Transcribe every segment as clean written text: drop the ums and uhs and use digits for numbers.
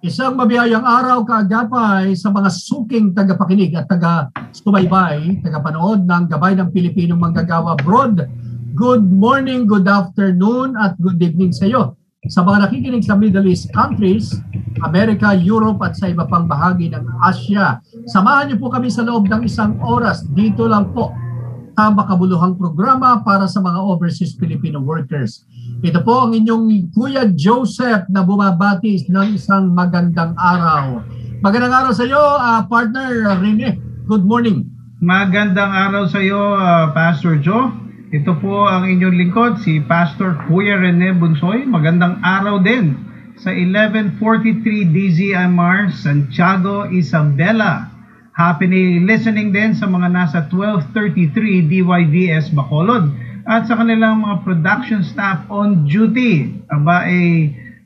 Isang mabiyayang araw kaagapay sa mga suking tagapakinig at taga-subaybay, tagapanood ng Gabay ng Pilipinong Manggagawa Abroad. Good morning, good afternoon, at good evening sa iyo. Sa mga nakikinig sa Middle East countries, Amerika, Europe at sa iba pang bahagi ng Asia, samahan niyo po kami sa loob ng isang oras dito lang po sa makabuluhang programa para sa mga overseas Filipino workers. Ito po ang inyong Kuya Joseph na bumabati ng isang magandang araw. Magandang araw sa iyo, partner Rene. Good morning. Magandang araw sa iyo, Pastor Joe. Ito po ang inyong lingkod, si Pastor Kuya Rene Bunsoy. Magandang araw din sa 1143 DZMR, Santiago, Isabela. Happy listening din sa mga nasa 1233 DYDS Bacolod at sa kanilang mga production staff on duty. Aba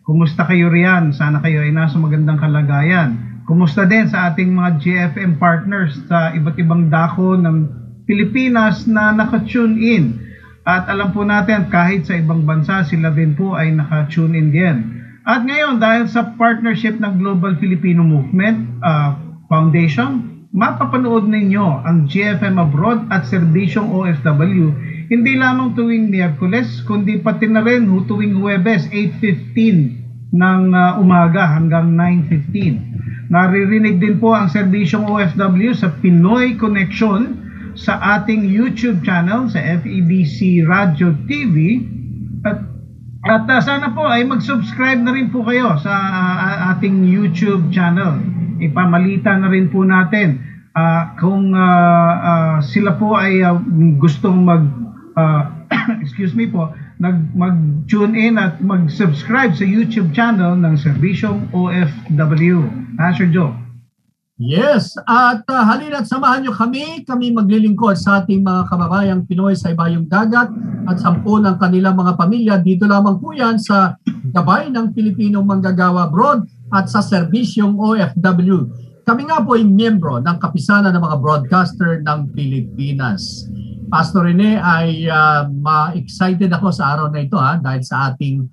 kumusta kayo riyan? Sana kayo ay nasa magandang kalagayan. Kumusta din sa ating mga GFM partners sa iba't ibang dako ng Pilipinas na naka-tune in. At alam po natin kahit sa ibang bansa sila din po ay naka-tune in din. At ngayon dahil sa partnership ng Global Filipino Movement Foundation, mapapanood ninyo ang GFM Abroad at Serbisyong OFW hindi lamang tuwing Miyerkules kundi pati na rin tuwing Huwebes 8:15 ng umaga hanggang 9:15. Naririnig din po ang Serbisyong OFW sa Pinoy Connection sa ating YouTube channel sa FEBC Radio TV at sana po ay mag-subscribe na rin po kayo sa ating YouTube channel. Ipamalita na rin po natin kung sila po ay gustong mag-tune in at mag-subscribe sa YouTube channel ng Serbisyong OFW. Pastor Joe. Yes, at halina't samahan nyo kami maglilingkod sa ating mga kababayang Pinoy sa ibayong dagat at 10 ng kanilang mga pamilya. Dito lamang po yan sa Gabay ng Pilipinong Manggagawa Abroad at sa Serbisyong OFW. Kami nga po ay miyembro ng Kapisanan ng mga Broadcaster ng Pilipinas. Pastor Rene, ay ma-excited ako sa araw na ito dahil sa ating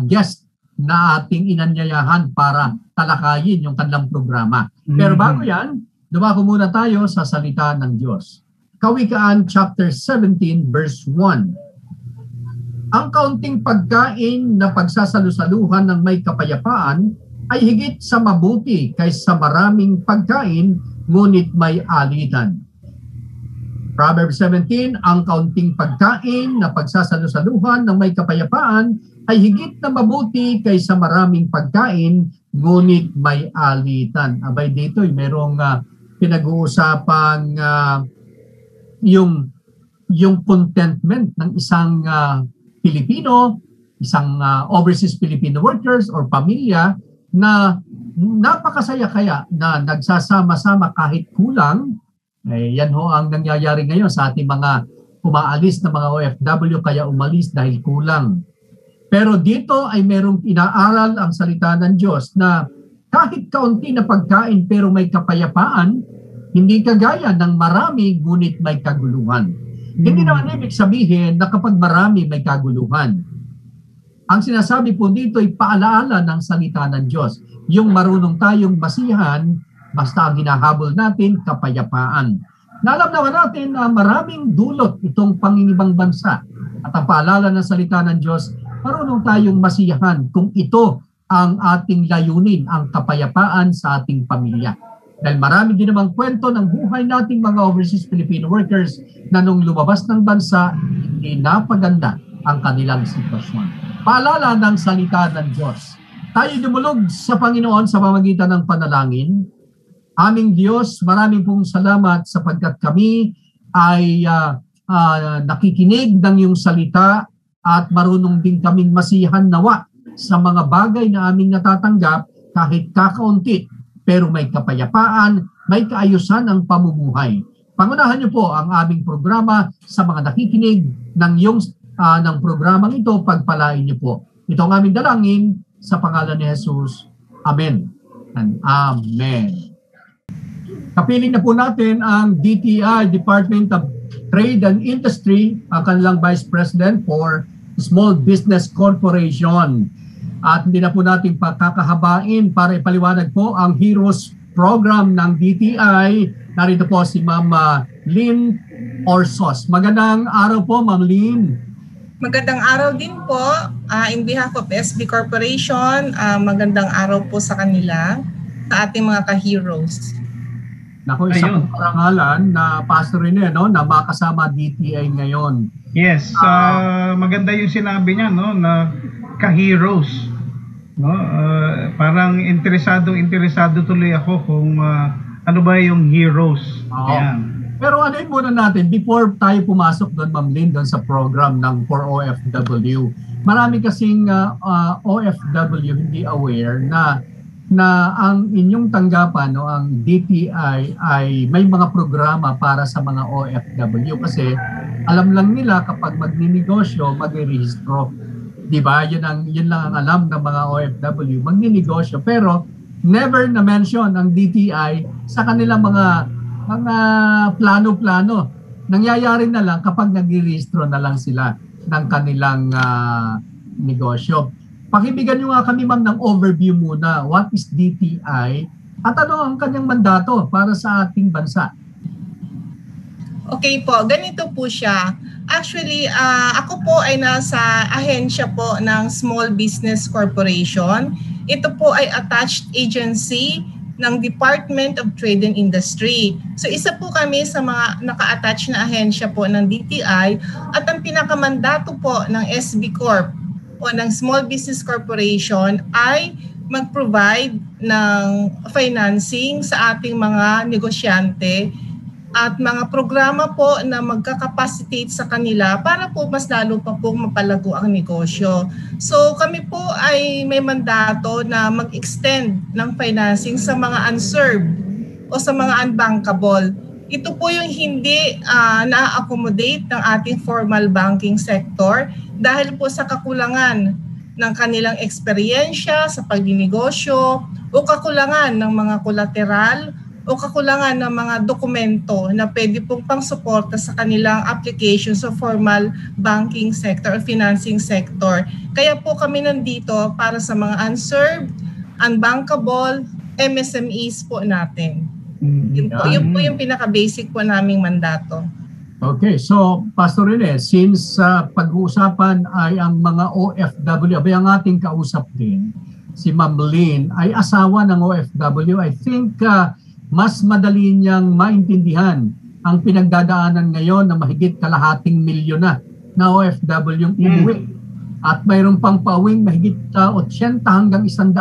guest na ating inanyayahan para talakayin yung kanilang programa. Pero bago yan, dumako muna tayo sa salita ng Diyos. Kawikaan chapter 17 verse 1. Ang kaunting pagkain na pagsasalusaluhan ng may kapayapaan ay higit sa mabuti kaysa maraming pagkain ngunit may alitan. Proverbs 17, ang kaunting pagkain na pagsasalusaluhan ng may kapayapaan ay higit na mabuti kaysa maraming pagkain ngunit may alitan. Abay dito, merong pinag-uusapang yung contentment ng isang Pilipino, isang overseas Filipino workers or pamilya na napakasaya kaya na nagsasama-sama kahit kulang. Yan ho ang nangyayari ngayon sa ating mga umaalis na mga OFW kaya umalis dahil kulang. Pero dito ay merong inaaral ang salita ng Diyos na kahit kaunti na pagkain pero may kapayapaan, hindi kagaya ng marami ngunit may kaguluhan. Hindi naman ibig sabihin na kapag marami may kaguluhan. Ang sinasabi po dito ay paalaala ng salita ng Diyos. Yung marunong tayong masihan, basta ang hinahabol natin, kapayapaan. Alam naman natin na maraming dulot itong pangingibang bansa. At ang paalala ng salita ng Diyos, marunong tayong masiyahan kung ito ang ating layunin, ang kapayapaan sa ating pamilya. Dahil marami din namang kwento ng buhay nating mga overseas Filipino workers na nung lumabas ng bansa, hindi napaganda ang kanilang sitwasyon. Paalala ng salita ng Diyos. Tayo dumulog sa Panginoon sa pamamagitan ng panalangin. Aming Diyos, maraming pong salamat sapagkat kami ay nakikinig ng iyong salita at marunong din kaming masiyahan nawa sa mga bagay na aming natatanggap kahit kakaunti, pero may kapayapaan, may kaayusan ang pamumuhay. Pangunahan niyo po ang aming programa sa mga nakikinig ng programang ito, pagpalain niyo po. Ito ang aming dalangin sa pangalan ni Jesus. Amen and Amen. Kapiling na po natin ang DTI, Department of Trade and Industry, ang kanilang Vice President for Small Business Corporation. At hindi na po natin pagkakahabain para ipaliwanag po ang Heroes Program ng DTI. Narito po si Ma'am Lynn Orsos. Magandang araw po, Ma'am Lynn. Magandang araw din po in behalf of SB Corporation. Magandang araw po sa kanila, sa ating mga ka-heroes. Naku, isang parangalan na Pastor Rene, no, na makasama DTI ngayon. Yes, maganda yung sinabi niya, no, na ka-heroes. No, parang interesado tuloy ako kung ano ba yung heroes. Ayan. Pero anuin muna natin, before tayo pumasok doon, Ma'am Lynn, doon sa program ng for OFW, marami kasing OFW hindi aware na ang inyong tanggapan, no, ang DTI ay may mga programa para sa mga OFW kasi alam lang nila kapag magninegosyo, magre-rehistro. Di ba? Yun lang ang alam ng mga OFW, magninegosyo. Pero never na mention ang DTI sa kanilang mga plano-plano. Nangyayari na lang kapag nag-rehistro na lang sila ng kanilang negosyo. Pakibigyan nyo nga kami, ma'am, ng overview muna. What is DTI? At ano ang kanyang mandato para sa ating bansa? Okay po, ganito po siya. Actually, ako po ay nasa ahensya po ng Small Business Corporation. Ito po ay attached agency ng Department of Trade and Industry. So isa po kami sa mga naka-attach na ahensya po ng DTI at ang pinakamandato po ng SB Corp o ng Small Business Corporation ay mag-provide ng financing sa ating mga negosyante at mga programa po na magkakapacitate sa kanila para po mas lalo pa po mapalago ang negosyo. So kami po ay may mandato na mag-extend ng financing sa mga unserved o sa mga unbankable. Ito po yung hindi na-accommodate ng ating formal banking sector dahil po sa kakulangan ng kanilang eksperyensya sa pagdinegosyo o kakulangan ng mga kolateral o kakulangan ng mga dokumento na pwede pong pang-suporta sa kanilang application sa formal banking sector o financing sector. Kaya po kami nandito para sa mga unserved, unbankable, MSMEs po natin. Yun po yung pinaka-basic po naming mandato. Okay, so Pastor Rene, since pag-uusapan ay ang mga OFW, abay ang ating kausap din, si Ma'am Lynn, ay asawa ng OFW. I think mas madali niyang maintindihan ang pinagdadaanan ngayon na mahigit kalahating milyon na OFW yung umuwi. At mayroon pang pauwing mahigit 80 hanggang 100,000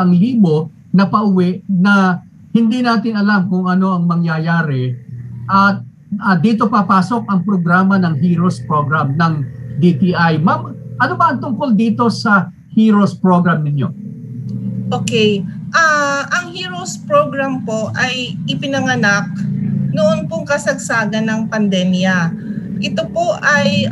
na pauwi na hindi natin alam kung ano ang mangyayari. At dito papasok ang programa ng Heroes Program ng DTI. Ma'am, ano ba ang tungkol dito sa Heroes Program ninyo? Okay. Ang Heroes Program po ay ipinanganak noon pong kasagsagan ng pandemya. Ito po ay,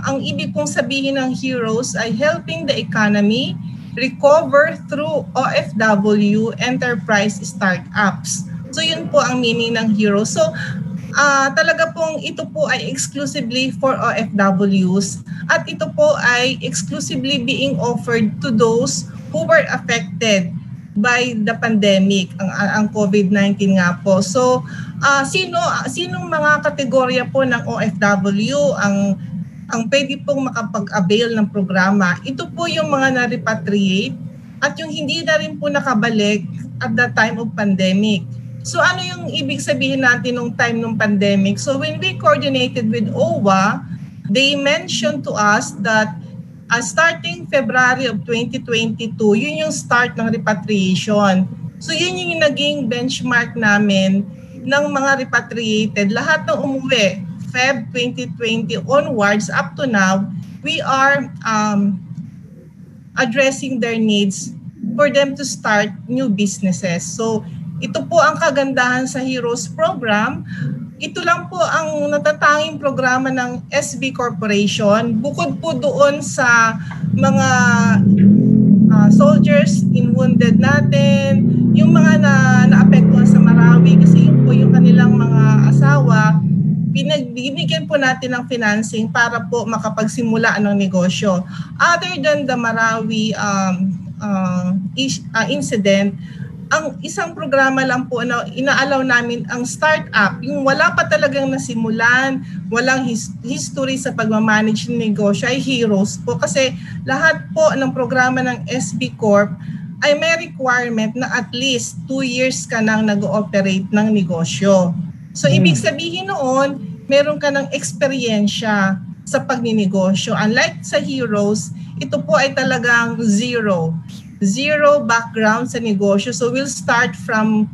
ang ibig pong sabihin ng Heroes ay helping the economy recover through OFW enterprise startups. So yun po ang meaning ng Heroes. So talaga pong ito po ay exclusively for OFWs at ito po ay exclusively being offered to those who were affected by the pandemic, ang COVID-19 nga po. So, sinong mga kategorya po ng OFW ang pwede pong makapag-avail ng programa? Ito po yung mga na-repatriate at yung hindi na rin po nakabalik at the time of pandemic. So, ano yung ibig sabihin natin nung time ng pandemic? So, when we coordinated with OWA, they mentioned to us that starting February of 2022, yun yung start ng repatriation. So yun yung naging benchmark namin ng mga repatriated. Lahat ng umuwi, Feb 2020 onwards up to now, we are addressing their needs for them to start new businesses. So ito po ang kagandahan sa Heroes Program. Ito lang po ang natatanging programa ng SB Corporation. Bukod po doon sa mga soldiers in wounded natin, yung mga naapektuhan sa Marawi kasi yun po yung kanilang mga asawa, binigyan po natin ng financing para po makapagsimula ng negosyo. Other than the Marawi incident, ang isang programa lang po na inaalaw namin ang startup, yung wala pa talagang nasimulan, walang history sa pagmamanage ng negosyo ay heroes po. Kasi lahat po ng programa ng SB Corp ay may requirement na at least 2 years ka nang nag-ooperate ng negosyo. So ibig sabihin noon, meron ka ng eksperyensya sa pagninegosyo. Unlike sa heroes, ito po ay talagang zero background sa negosyo. So we'll start from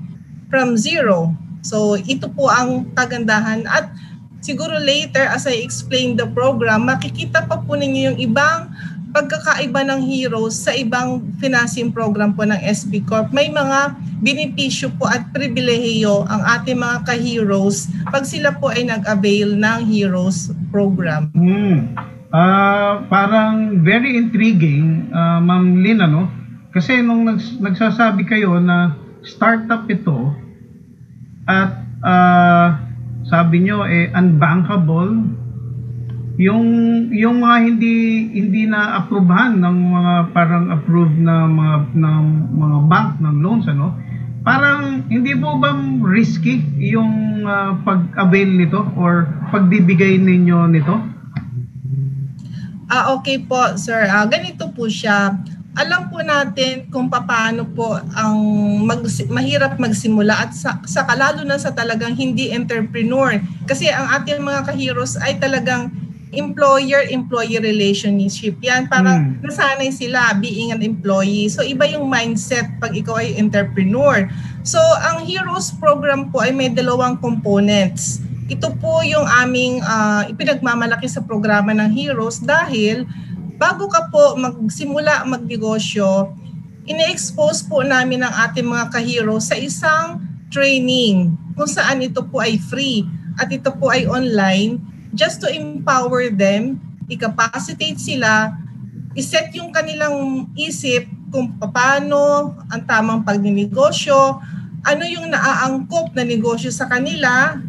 zero. So ito po ang kagandahan. At siguro later, as I explain the program, makikita pa po ninyo yung ibang pagkakaiba ng heroes sa ibang financing program po ng SB Corp. May mga benepisyo po at pribilehiyo ang ating mga ka-heroes pag sila po ay nag-avail ng heroes program. Parang very intriguing, Ma'am Lynn, ano? Kasi nung nagsasabi kayo na startup ito at sabi nyo unbankable, yung mga hindi na approvehan ng mga parang approved na mga bank ng loans, ano? Parang hindi po ba risky yung pag-avail nito or pagbibigay ninyo nito? Okay po, sir. Ganito po siya. Alam po natin kung paano po ang mahirap magsimula at saka lalo na sa talagang hindi entrepreneur. Kasi ang ating mga ka-heroes ay talagang employer-employee relationship. Yan, parang nasanay sila being an employee. So iba yung mindset pag ikaw ay entrepreneur. So ang Heroes program po ay may dalawang components. Ito po yung aming ipinagmamalaki sa programa ng Heroes dahil bago ka po magsimula magnegosyo, ine-expose po namin ang ating mga ka-heroes sa isang training kung saan ito po ay free at ito po ay online just to empower them, i-capacitate sila, iset yung kanilang isip kung paano ang tamang pagninegosyo, ano yung naaangkop na negosyo sa kanila,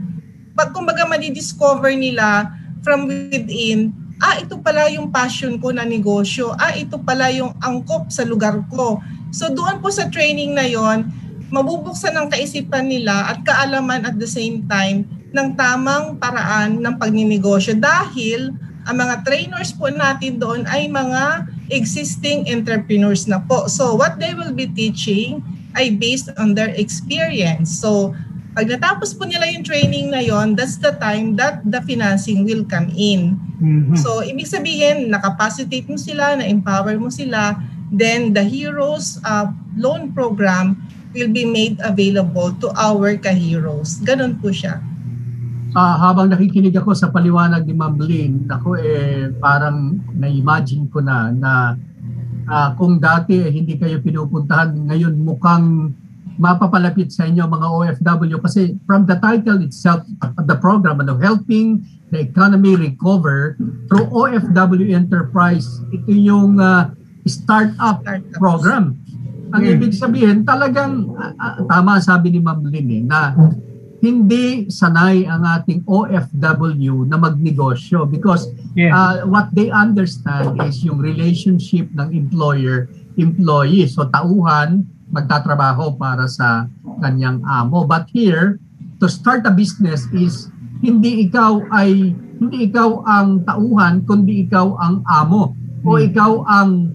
pag kumbaga madidiscover nila from within, ito pala yung passion ko na negosyo. Ito pala yung angkop sa lugar ko. So doon po sa training na yon, mabubuksan ang kaisipan nila at kaalaman at the same time ng tamang paraan ng pagninegosyo dahil ang mga trainers po natin doon ay mga existing entrepreneurs na po. So what they will be teaching ay based on their experience. So pag natapos po nila yung training na yon, that's the time that the financing will come in. So, ibig sabihin, nakapacitate mo sila, na-empower mo sila, then the Heroes loan program will be made available to our ka-heroes. Ganun po siya. Habang nakikinig ako sa paliwanag ni Ma'am Lynn, ako parang na-imagine ko na kung dati hindi kayo pinupuntahan, ngayon mukhang mapapalapit sa inyo mga OFW kasi from the title itself, the program, helping the economy recover through OFW enterprise, ito yung startup program. Ang ibig sabihin, talagang tama sabi ni Ma'am Lynn na hindi sanay ang ating OFW na magnegosyo because what they understand is yung relationship ng employer-employee. So tauhan, magtatrabaho para sa kanyang amo. But here, to start a business is hindi ikaw ang tauhan, kundi ikaw ang amo o ikaw ang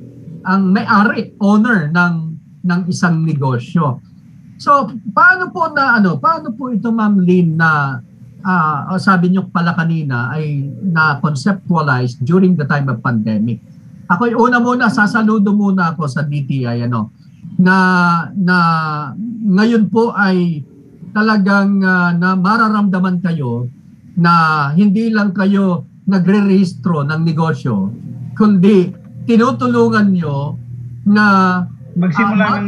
may-ari, owner ng isang negosyo. So, paano po ito Ma'am Lynn na sabi niyo pala kanina ay na-conceptualize during the time of pandemic? Ako'y sasaludo muna ako sa DTI na ngayon po ay talagang na mararamdaman kayo na hindi lang kayo nagre-rehistro ng negosyo, kundi tinutulungan nyo na magsimula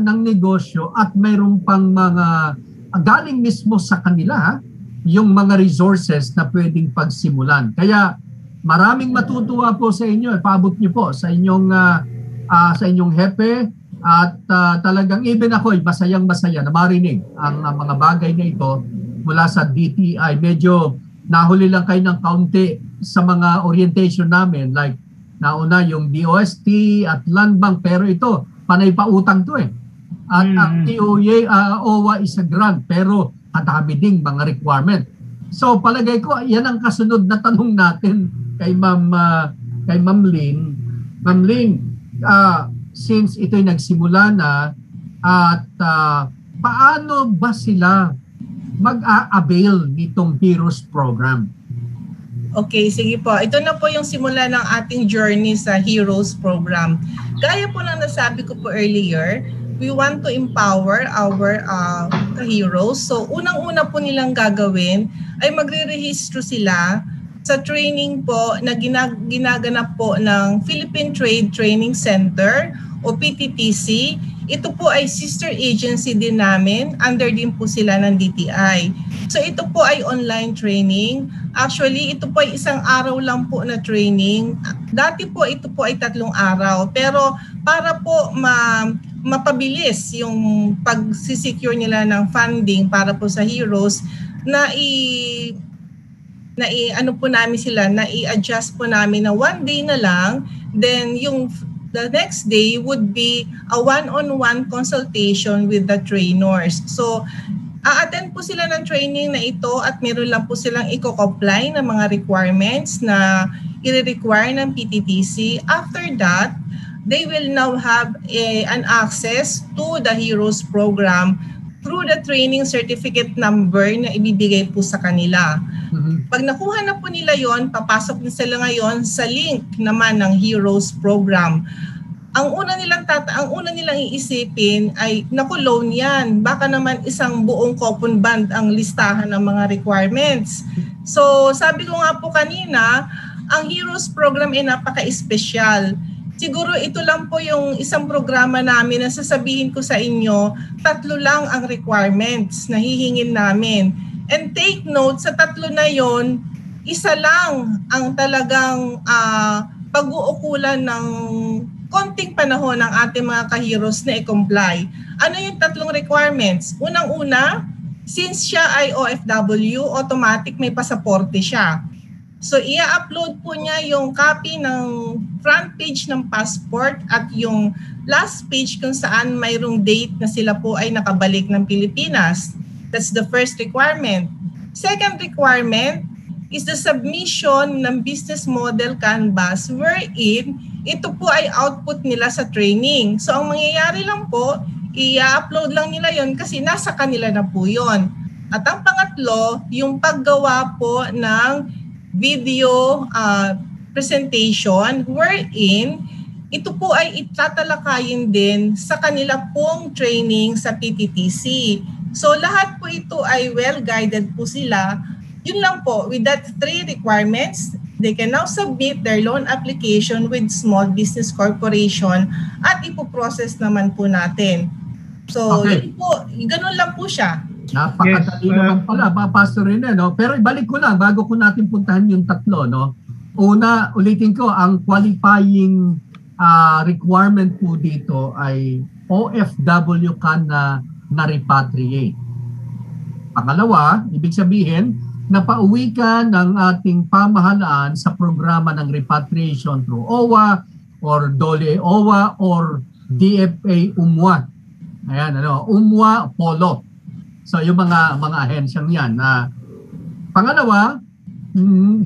ng negosyo at mayroon pang mga galing mismo sa kanila yung mga resources na pwedeng pagsimulan. Kaya maraming matutuwa po sa inyo, paabot nyo po sa inyong hepe at talagang even ako masayang-masaya na marinig ang mga bagay na ito mula sa DTI. Medyo nahuli lang kayo ng kaunti sa mga orientation namin like Nauna yung DOST at Land Bank, pero ito, panay pa utang to eh. At ang OWA is a grant, pero kadami ding mga requirement. So palagay ko, yan ang kasunod na tanong natin kay Ma'am Lynn. Ma'am Lynn, since ito'y nagsimula na, at paano ba sila mag-a-avail nitong Heroes Program? Okay, sige po. Ito na po yung simula ng ating journey sa Heroes Program. Gaya po ng nasabi ko po earlier, we want to empower our heroes. So, unang-una po nilang gagawin ay magre-rehistro sila sa training po na ginaganap po ng Philippine Trade Training Center o PTTC. Ito po ay sister agency din namin. Under din po sila ng DTI. So, ito po ay online training. Actually, ito po ay isang araw lang po na training. Dati po, ito po ay 3 araw. Pero para po mapabilis yung pag-secure nila ng funding para po sa Heroes, ano po namin sila, na i-adjust po namin na 1 day na lang, then the next day would be a one-on-one consultation with the trainers. So, a-attend po sila ng training na ito at meron lang po silang i-comply ng mga requirements na i-require ng PTTC. After that, they will now have an access to the Heroes Program through the training certificate number na ibibigay po sa kanila. Pag nakuha na po nila yon, papasok na sila ngayon sa link naman ng Heroes Program. Ang una nilang iisipin ay, naku, loan yan. Baka naman isang buong coupon band ang listahan ng mga requirements. So, sabi ko nga po kanina, ang Heroes Program ay napaka-espesyal. Siguro ito lang po yung isang programa namin na sasabihin ko sa inyo, 3 lang ang requirements na hihingin namin. And take note, sa 3 na yon, isa lang ang talagang pag-uukulan ng konting panahon ng ating mga ka-heroes na i-comply. Ano yung 3 requirements? Unang-una, since siya ay OFW, automatic may pasaporte siya. So, i-upload po niya yung copy ng front page ng passport at yung last page kung saan mayroong date na sila po ay nakabalik ng Pilipinas. That's the first requirement. Second requirement is the submission ng business model canvas wherein ito po ay output nila sa training. So, ang mangyayari lang po, i-upload lang nila yon kasi nasa kanila na po yon. At ang pangatlo, yung paggawa po ng video presentation wherein ito po ay itatalakayin din sa kanila pong training sa PTTC. So lahat po ito ay well-guided po sila. Yun lang po, with that 3 requirements, they can now submit their loan application with Small Business Corporation at ipoprocess naman po natin. So, yun po, ganun lang po siya. Napakadali naman pala, Pastor Rene, no? Pero ibalik ko lang, bago ko natin puntahan yung 3, no? Una, ulitin ko, ang qualifying requirement po dito ay OFW ka na repatriate. Pangalawa, ibig sabihin, napauwi ka ng ating pamahalaan sa programa ng repatriation through OWA or DOLE OWA or DFA UMWA. Ayan, UMWA Polo. So yung mga ahensyang yan. Pangalawa,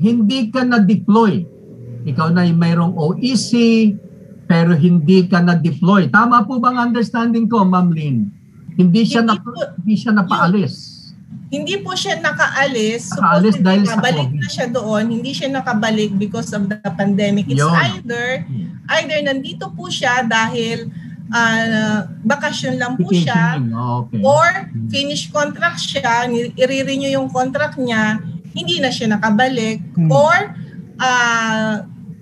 hindi ka na-deploy. Ikaw na mayroong OEC pero hindi ka na-deploy. Tama po bang understanding ko, Ma'am Lynn? Hindi siya napaalis. Hindi po siya nakaalis. Nakaalis dahil sa balik COVID. Na siya doon. Hindi siya nakabalik because of the pandemic. It's either nandito po siya dahil bakasyon lang po siya, or finish contract siya, i-renew yung contract niya, hindi na siya nakabalik, or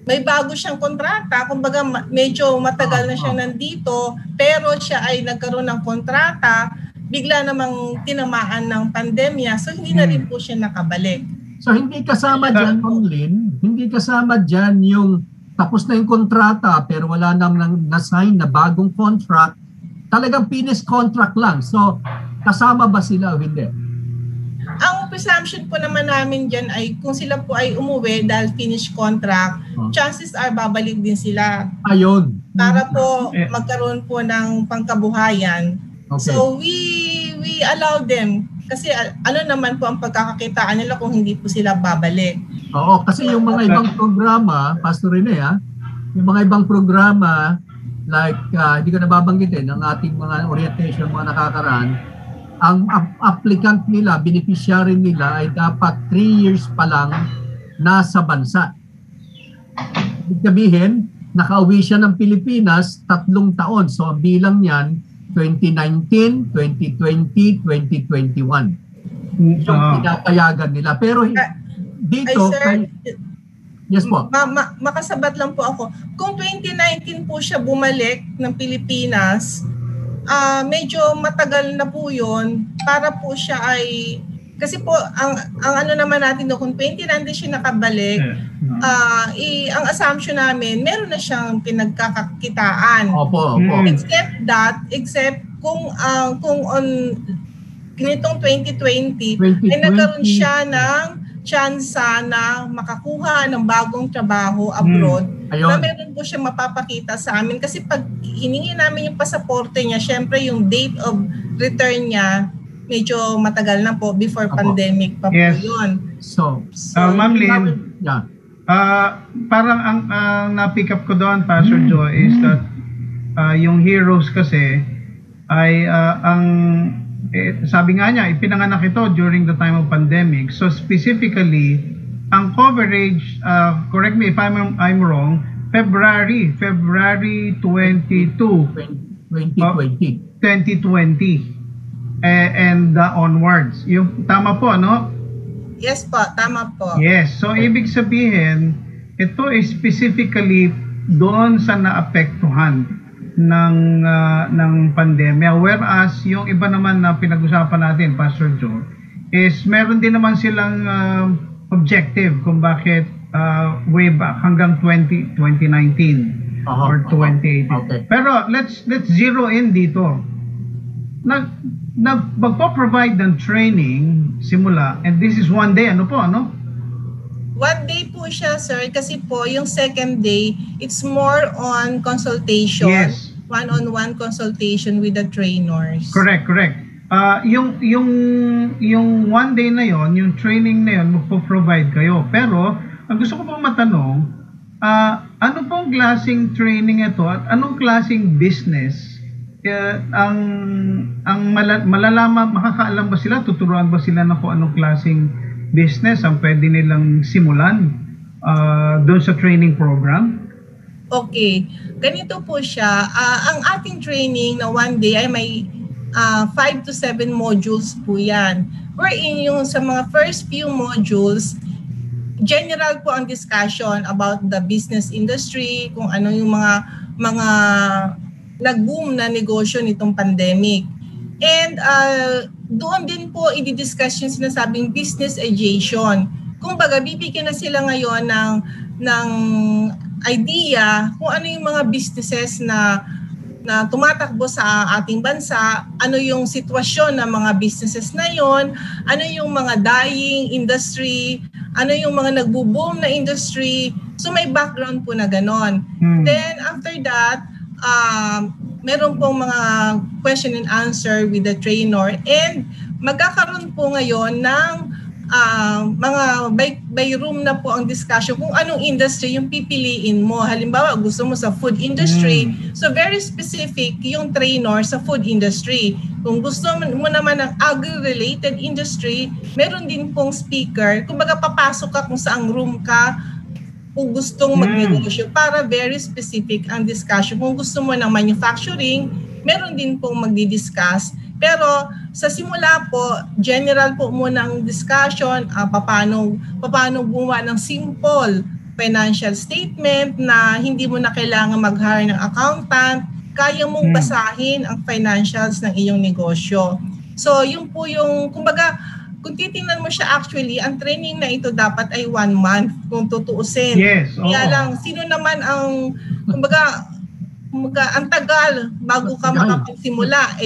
may bago siyang kontrata, kumbaga medyo matagal na siya nandito, pero siya ay nagkaroon ng kontrata, bigla namang tinamaan ng pandemya, so hindi na rin po siya nakabalik. So hindi kasama dyan, Ma'am Lynn, hindi kasama dyan yung tapos na yung kontrata pero wala nang na-sign na bagong contract, talagang finish contract lang. So kasama ba sila o hindi? Ang presumption po naman namin dyan ay kung sila po ay umuwi dahil finish contract, chances are babalik din sila. Ayun. Para po magkaroon po ng pangkabuhayan. Okay. So we allow them kasi ano naman po ang pagkakakitaan nila kung hindi po sila babalik. Oo, kasi yung mga ibang programa, Pastor Rene, yung mga ibang programa like hindi ko nababanggitin ang ating mga orientation, mga nakakaraan, ang applicant nila, beneficiary nila ay dapat 3 years pa lang nasa bansa. Ibig sabihin, nakauwi siya ng Pilipinas 3 taon. So ang bilang niyan 2019, 2020, 2021. Yung pinapayagan nila. Pero dito, yes po. Makasabat lang po ako. Kung 2019 po siya bumalik ng Pilipinas, medyo matagal na po yun para po siya ay kasi po ang ano naman natin kung 2019 siya nakabalik, ang assumption namin meron na siyang pinagkakakitaan. Opo. Except kung on ganitong 2020 ay nagkaroon siya ng tsansa na makakuha ng bagong trabaho abroad, na meron po siya mapapakita sa amin. Kasi pag hiningi namin yung pasaporte niya, syempre yung date of return niya, medyo matagal na po, before pandemic pa po yun. So Ma'am Lynn, parang ang na-pick up ko doon, Pastor Joe, is that yung heroes kasi ay sabi nga niya, ipinanganak ito during the time of pandemic. So specifically, ang coverage, correct me if I'm wrong, February 22, 2020 and onwards. Yung tama po, no? Yes po, tama po. Yes, so ibig sabihin, ito is specifically doon sa naapektuhan ng pandemya, whereas yung iba naman na pinag-usapan natin, Pastor Joe, is meron din naman silang objective kung bakit way back hanggang 2019 or 2018. Okay. Pero let's zero in dito. Magpo-provide ng training simula, and this is one day, ano po, ano? One day po siya, sir, kasi po yung second day, it's more on consultation. Yes. One-on-one consultation with the trainers. Correct. Yung one day na yon, yung training na yon, magpo-provide kayo. Pero ang gusto ko pong matanong, ano pong klaseng training ito at anong klaseng business ang malalaman, makakaalam ba sila, tuturuan ba sila na kung anong klaseng business ang pwede nilang simulan doon sa training program? Okay. Ganito po siya. Ang ating training na one day ay may 5 to 7 modules po yan. Wherein yung sa mga first few modules, general po ang discussion about the business industry, kung ano yung mga nag-boom na negosyo nitong pandemic. And doon din po i-discuss yung sinasabing business aviation. Kung baga, bibigyan na sila ngayon ng idea kung ano yung mga businesses na tumatakbo sa ating bansa, ano yung sitwasyon ng mga businesses na yon, ano yung mga dying industry, ano yung mga nagbo-boom na industry. So may background po na ganon. Then after that, meron pong mga question and answer with the trainer, and magkakaroon po ngayon ng mga by room na po ang discussion kung anong industry yung pipiliin mo. Halimbawa, gusto mo sa food industry, so very specific yung trainer sa food industry. Kung gusto mo naman ng agri-related industry, meron din pong speaker. Kung baga papasok ka kung saang room ka, kung gustong magnegosyo, para very specific ang discussion. Kung gusto mo ng manufacturing, meron din pong magdi-discuss. Pero sa simula po, general po muna ang discussion, paano gumawa ng simple financial statement na hindi mo na kailangan mag-hire ng accountant, kaya mong basahin ang financials ng iyong negosyo. So yun po yung, kumbaga, kung titingnan mo siya actually, ang training na ito dapat ay 1 month kung tutuusin. Yes. Kaya lang, sino naman ang, kumbaga, ang tagal bago ka makapagsimula.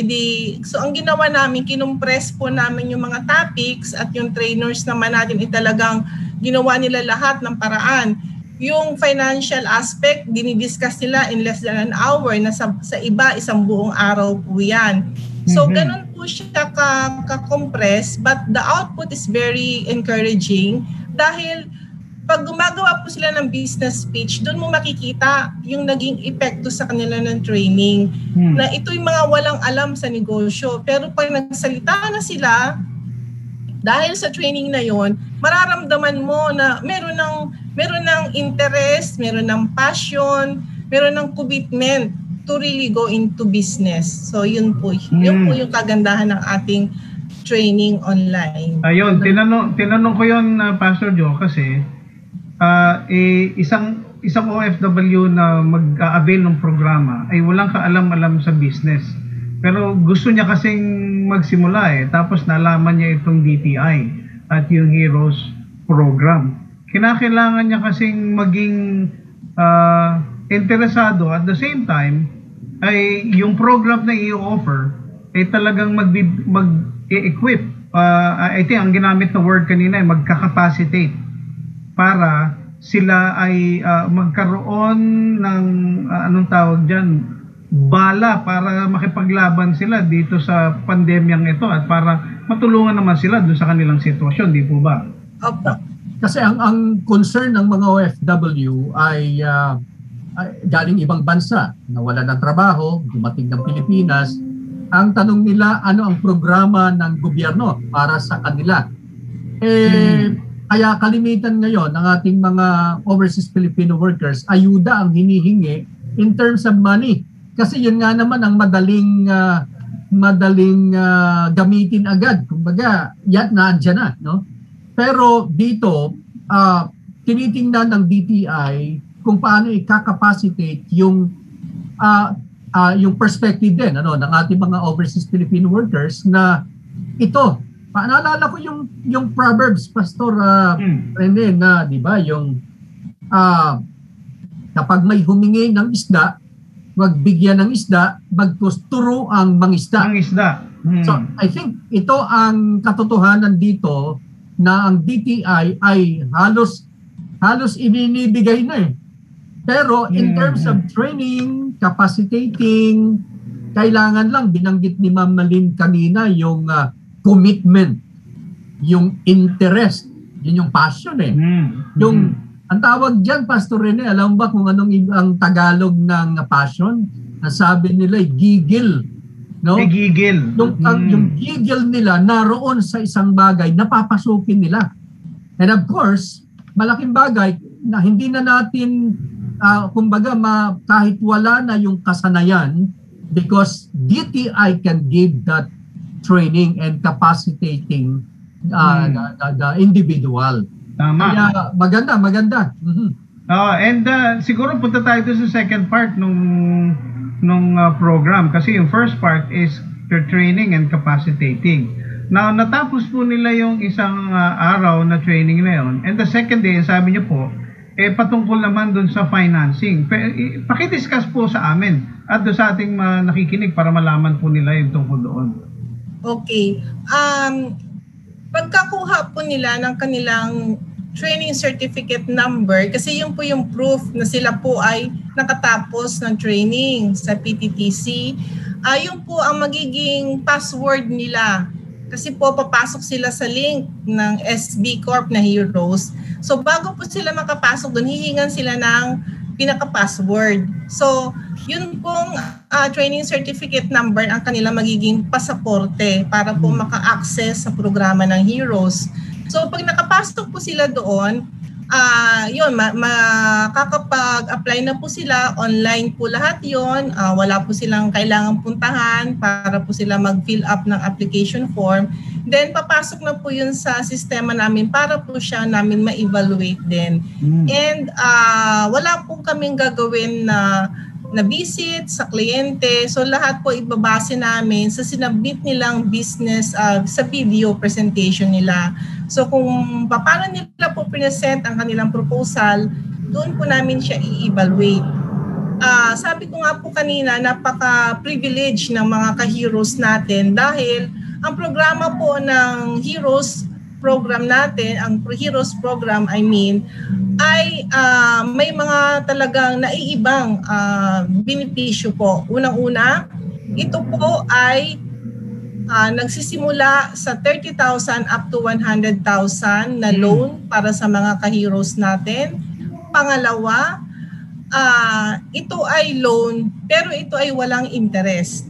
So ang ginawa namin, kinumpress po namin yung mga topics at yung trainers naman natin talagang ginawa nila lahat ng paraan. Yung financial aspect, dinidiscuss nila in less than an hour na sa iba, isang buong araw po yan. So ganun po siya ka-compress, but the output is very encouraging dahil pag gumagawa po sila ng business pitch, doon mo makikita yung naging epekto sa kanila ng training. Na ito yung mga walang alam sa negosyo. Pero pag nagsalita na sila, dahil sa training na yon, mararamdaman mo na meron ng interest, meron ng passion, meron ng commitment to really go into business. So yun po yung kagandahan ng ating training online. Ayun, tinanong ko yun, Pastor Joe, kasi isang OFW na mag-avail ng programa ay walang kaalam-alam sa business. Pero gusto niya kasing magsimula tapos nalaman niya itong DTI at yung Heroes program. Kinakailangan niya kasing maging interesado at the same time ay yung program na i-offer ay talagang mag-equip. I think ang ginamit na word kanina ay magkakapacitate para sila ay magkaroon ng anong tawag dyan, bala para makipaglaban sila dito sa pandemyang ito at para matulungan naman sila doon sa kanilang sitwasyon, di po ba? Opo. Kasi ang concern ng mga OFW ay galing ibang bansa, nawala ng trabaho, dumating ng Pilipinas. Ang tanong nila, ano ang programa ng gobyerno para sa kanila? Kaya kalimitan ngayon ng ating mga overseas Filipino workers, ayuda ang hinihingi in terms of money. Kasi yun nga naman ang madaling gamitin agad. Kumbaga, nandiyan na. No? Pero dito, tinitingnan ng DTI kung paano i-capacitate yung perspective din ng ating mga overseas Filipino workers na ito, naalala ko yung Proverbs, Pastor Rene, na di ba yung kapag may humingi ng isda, wag bigyan ng isda, bagkus turo ang mangisda. So I think ito ang katotohanan dito na ang DTI ay halos ininibigay na Pero in terms of training, capacitating, kailangan lang, binanggit ni Ma'am Malin kanina, yung commitment, yung interest, yun yung passion Yung, ang tawag dyan, Pastor Rene, alam ba kung anong ang Tagalog ng passion? Nasabi nila, gigil. No? May gigil. Yung gigil nila naroon sa isang bagay, napapasukin nila. And of course, malaking bagay na hindi na natin, kumbaga, kahit wala na yung kasanayan, because DTI can give that training and capacitating the individual. Tama. Kaya maganda. And siguro punta tayo sa second part nung program kasi yung first part is your training and capacitating. Now, natapos po nila yung isang araw na training na yun. And the second day, sabi niyo po, patungkol naman dun sa financing. Pakidiscuss po sa amin at doon sa ating nakikinig para malaman po nila yung tungkol doon. Okay. Pagkakuha po nila ng kanilang training certificate number, kasi yun po yung proof na sila po ay nakatapos ng training sa PTTC, yun po ang magiging password nila. Kasi po papasok sila sa link ng SB Corp na Heroes. So bago po sila makapasok doon, hihingan sila ng pinaka-password. So yun pong training certificate number ang kanila magiging pasaporte para po maka-access sa programa ng Heroes. So pag nakapasok po sila doon, yun, makakapag-apply na po sila, online po lahat yun, wala po silang kailangang puntahan para po sila mag-fill up ng application form. Then papasok na po yun sa sistema namin para po siya namin ma-evaluate din. And wala po kaming gagawin na visit sa kliyente. So lahat po ibabase namin sa sinabit nilang business sa video presentation nila. So kung paano nila po present ang kanilang proposal, doon po namin siya i-evaluate. sabi ko nga po kanina, napaka-privilege ng mga ka-heroes natin dahil ang programa po ng Heroes program natin, ang Heroes program ay may mga talagang naiibang benepisyo po. Unang-una, ito po ay nagsisimula sa 30,000 up to 100,000 na loan para sa mga ka-heroes natin. Pangalawa, ito ay loan pero ito ay walang interest.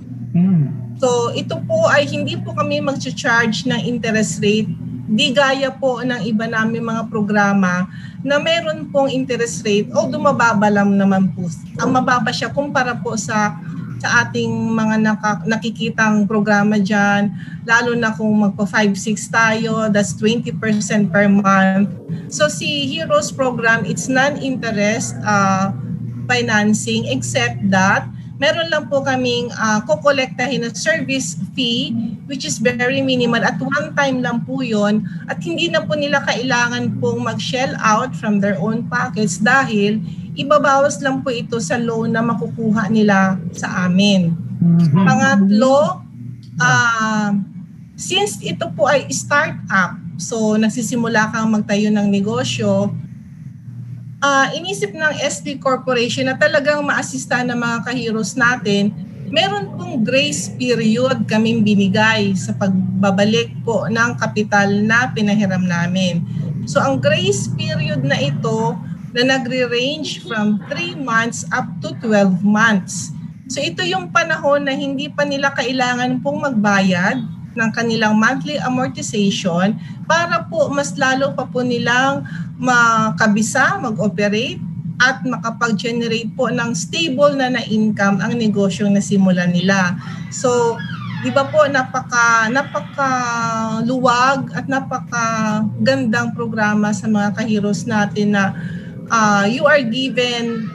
So ito po ay hindi po kami mag-charge ng interest rate. Di gaya po ng iba namin mga programa na meron pong interest rate o dumababa lang naman po. Ang mababa siya kumpara po sa ating mga nakikitang programa dyan, lalo na kung magpa 5-6 tayo, that's 20% per month. So si Heroes program, it's non-interest financing except that meron lang po kaming kukolektahin na service fee which is very minimal at one time lang po yun at hindi na po nila kailangan pong mag-shell out from their own pockets dahil ibabawas lang po ito sa loan na makukuha nila sa amin. Pangatlo, since ito po ay start-up, so nagsisimula kang magtayo ng negosyo, inisip ng SB Corporation na talagang maasista ng mga ka-heroes natin, meron pong grace period kaming binigay sa pagbabalik po ng kapital na pinahiram namin. So ang grace period na ito na nagre-range from 3 months up to 12 months. So ito yung panahon na hindi pa nila kailangan pong magbayad ng kanilang monthly amortization para po mas lalo pa po nilang makabisa, mag-operate at makapag-generate po ng stable na income ang negosyong nasimulan nila. So, di ba po napaka-luwag at napaka-gandang programa sa mga ka-heroes natin na you are given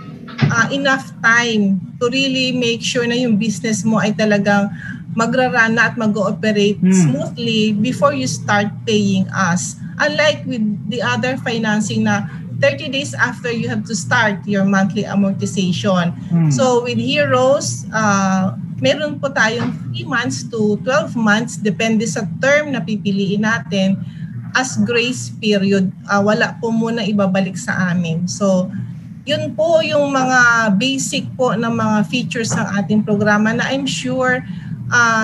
enough time to really make sure na yung business mo ay talagang magra-run na at mag-ooperate smoothly before you start paying us. Unlike with the other financing na 30 days after you have to start your monthly amortization. So with Heroes, meron po tayong 3 months to 12 months, depende sa term na pipiliin natin, as grace period. Wala po muna ibabalik sa amin. So yun po yung mga basic po na mga features ng ating programa na I'm sure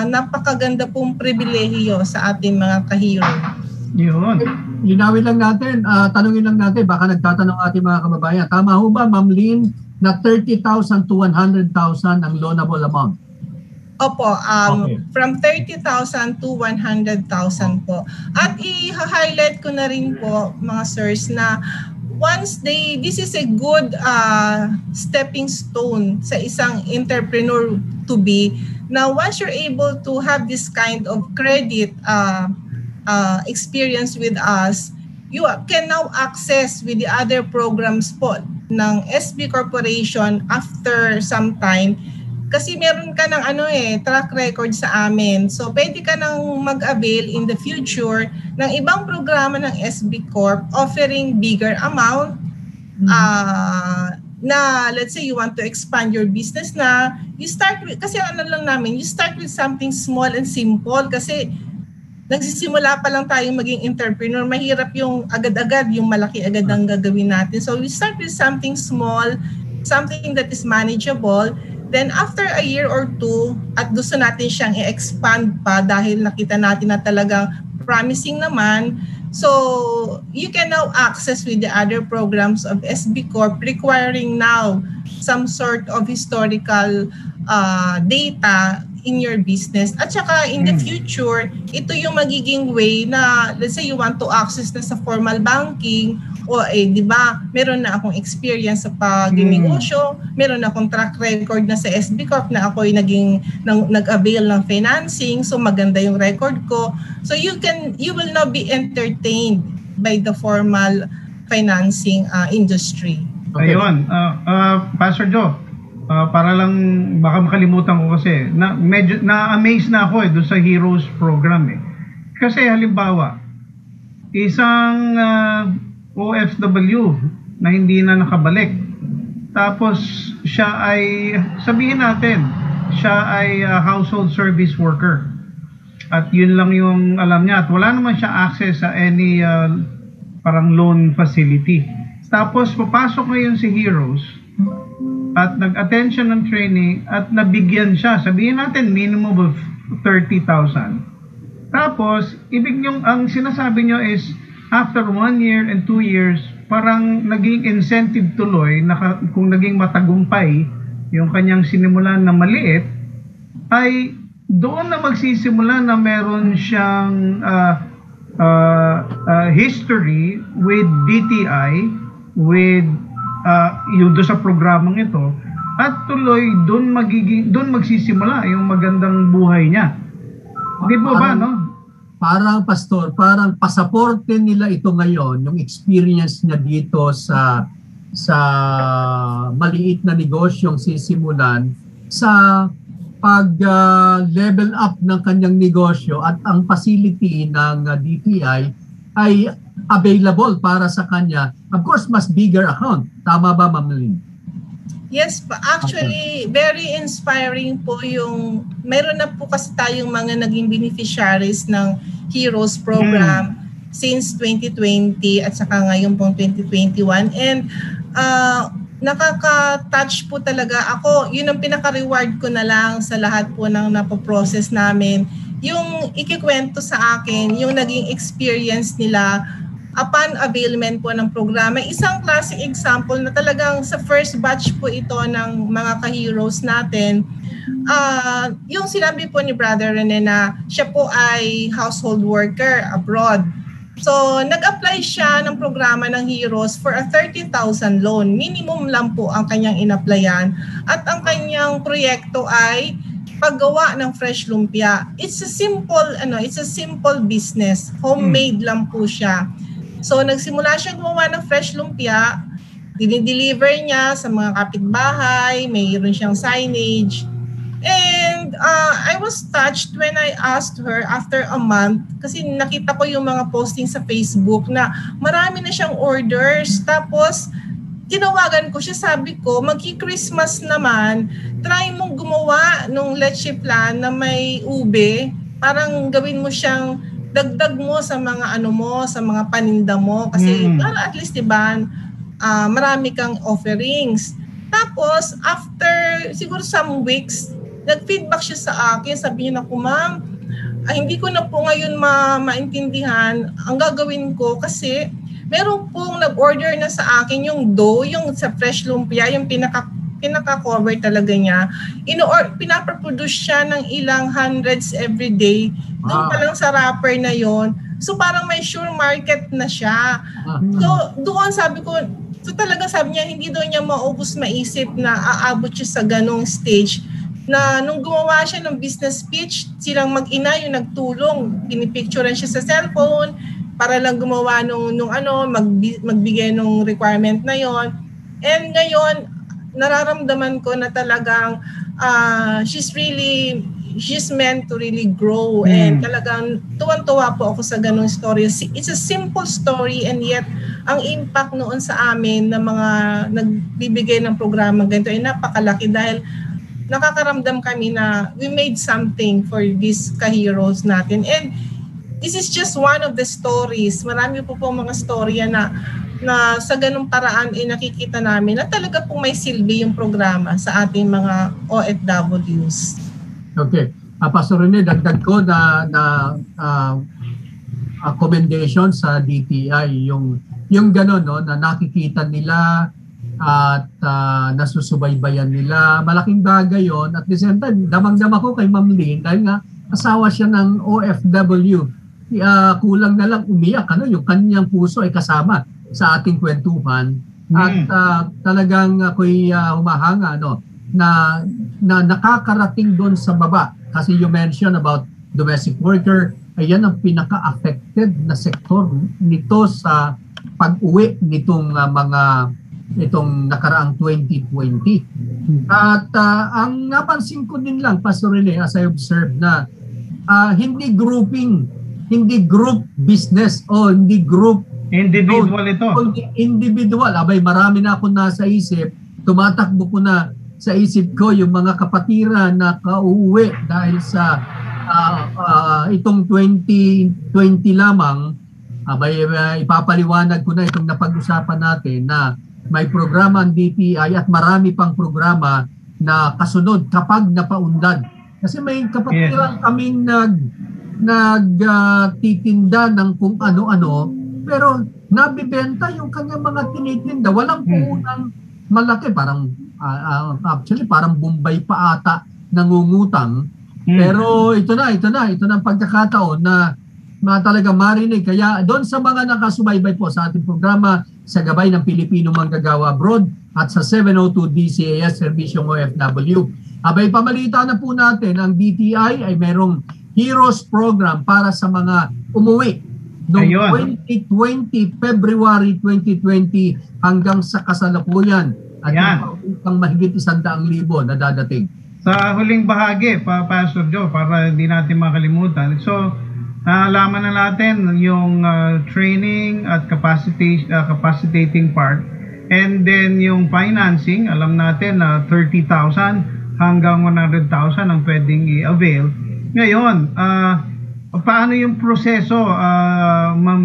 napakaganda pong pribilehiyo sa ating mga ka-hero. Yun. Linawin lang natin, tanungin lang natin, baka nagtatanong ating mga kababayan. Tama ho ba, Ma'am Lynn, na 30,000 to 100,000 ang loanable amount? Opo, from 30,000 to 100,000 po. At i-highlight ko na rin po, mga sirs, na once this is a good stepping stone sa isang entrepreneur to be. Now, once you're able to have this kind of credit experience with us, you can now access with the other programs po ng SB Corporation after some time. Kasi meron ka ng track record sa amin. So, pwede ka nang mag-avail in the future ng ibang programa ng SB Corp offering bigger amount. Na let's say you want to expand your business na, you start with, kasi you start with something small and simple kasi nagsisimula pa lang tayong maging entrepreneur. Mahirap yung agad-agad, yung malaki agad ang gagawin natin. So we start with something small, something that is manageable. Then after a year or two, at gusto natin siyang i-expand pa dahil nakita natin na talagang promising naman. So you can now access with the other programs of SB Corp requiring now some sort of historical data in your business. At saka in the future, ito yung magiging way na let's say you want to access na sa formal banking o di ba, meron na akong experience sa pag-negosyo, meron na akong track record na sa SB Corp na ako'y nag-avail ng financing, so maganda yung record ko. So you will now be entertained by the formal financing industry. Okay. Ayun, Pastor Joe, para lang baka makalimutan ko kasi medyo na-amaze na ako doon sa Heroes program Kasi halimbawa, isang OFW na hindi na nakabalik Tapos siya ay, sabihin natin, siya ay household service worker. At yun lang yung alam niya. At wala naman siya access sa any parang loan facility. Tapos papasok ngayon si Heroes at nag-attend siya ng training at nabigyan siya. Sabihin natin minimum of 30,000. Tapos, ang sinasabi nyo is after 1 year and 2 years, parang naging incentive tuloy na kung naging matagumpay yung kanyang sinimulan na maliit, ay doon na magsisimula na meron siyang history with DTI, with yung doon sa programang ito, at tuloy doon magsisimula yung magandang buhay niya. Di ba ba, no? Parang pastor, parang pasaporte nila ito ngayon, yung experience niya dito sa maliit na negosyong sisimulan sa pag-level up ng kanyang negosyo, at ang facility ng DTI ay available para sa kanya. Of course, mas bigger account. Tama ba, Ma'am Lynn? Yes, actually, very inspiring po yung, meron na po kasi tayong mga naging beneficiaries ng Heroes Program since 2020 at saka ngayon pong 2021. And nakaka-touch po talaga ako. Yun ang pinaka-reward ko na lang sa lahat po ng napoprocess namin. Yung ikikwento sa akin, yung naging experience nila upon availment po ng programa. Isang classic example na talagang sa first batch po ito ng mga ka-heroes natin. Yung sinabi po ni Brother Rene na siya po ay household worker abroad. So, nag-apply siya ng programa ng Heroes for a 30,000 loan. Minimum lang po ang kanyang in-applyan. At ang kanyang proyekto ay paggawa ng fresh lumpia. It's a simple business. Homemade lang po siya. So, nagsimula siya gumawa ng fresh lumpia. Dinideliver niya sa mga kapitbahay. Mayroon siyang signage. And I was touched when I asked her after a month, kasi nakita ko yung mga posting sa Facebook na marami na siyang orders. Tapos, tinawagan ko siya, sabi ko, magki-Christmas naman, try mong gumawa ng leche plan na may ube. Parang gawin mo siyang dagdag mo sa mga sa mga paninda mo. Kasi para at least, diba, marami kang offerings. Tapos, after siguro some weeks, nag-feedback siya sa akin, sabi niya na, ma'am, hindi ko na po ngayon maintindihan ang gagawin ko kasi meron pong nag-order na sa akin yung dough, yung sa fresh lumpia, yung pinaka-cover talaga niya. Pinaproduce siya ng ilang hundreds every day. Doon pa lang sa wrapper na yon. So parang may sure market na siya. So doon sabi ko, so talaga sabi niya, hindi doon niya maisip na aabot siya sa ganong stage na nung gumawa siya ng business pitch, silang mag-ina yung nagtulong, pinipicturean siya sa cellphone para lang gumawa magbigay ng requirement na yon. And ngayon, nararamdaman ko na talagang she's meant to really grow, and talagang tuwan-tuwa po ako sa ganung story. It's a simple story, and yet ang impact noon sa amin na mga nagbibigay ng programa ganito ay napakalaki dahil nakakaramdam kami na we made something for these ka-heroes natin. And this is just one of the stories. Marami po mga storya na sa ganung paraan nakikita namin na talaga pong may silbi yung programa sa ating mga OFWs. Okay. Pastor Rene, dagdag ko na commendation sa DTI, yung gano'n, no, na nakikita nila at nasusubaybayan nila. Malaking bagay yon. At the same time, damang-dama ko kay Ma'am Lynn dahil nga asawa siya ng OFW. Kulang na lang umiyak, yung kanyang puso ay kasama sa ating kwentuhan. At talagang ako'y humahanga na nakakarating doon sa baba. Kasi you mentioned about domestic worker, ayan ang pinaka-affected na sektor nito sa pag-uwi nitong itong nakaraang 2020. At ang napansin ko din lang, Pastor Rene, as I observed na hindi group business o hindi group individual ito. Individual. Abay, marami na akong nasa isip tumatakbo ko na sa isip ko yung mga kapatiran na kauuwi dahil sa itong 2020 lamang. Ipapaliwanag ko na itong napag-usapan natin na may programa ang DTI at marami pang programa na kasunod kapag napaunlad. Kasi may kapatiran kaming nagtitinda ng kung ano-ano, pero nabibenta yung kanyang mga tinitinda. Walang puunang malaki. Parang, actually, parang Bombay pa ata nangungutang. Pero ito na ang pagkakataon na talaga marinig. Kaya doon sa mga nakasubaybay po sa ating programa sa Gabay ng Pilipino Manggagawa Abroad at sa 702 DCAS Servisyong OFW. Abay, pamalita na po natin, ang DTI ay merong Heroes Program para sa mga umuwi noong 2020, February 2020 hanggang sa kasalukuyan. At yung mahigit 100,000 na dadating. Sa huling bahagi, Pastor Joe, para hindi natin makalimutan. So, nalaman na natin yung training at capacitating part. And then yung financing, alam natin na 30,000 hanggang 100,000 ang pwedeng i-avail. Ngayon, paano yung proseso, Ma'am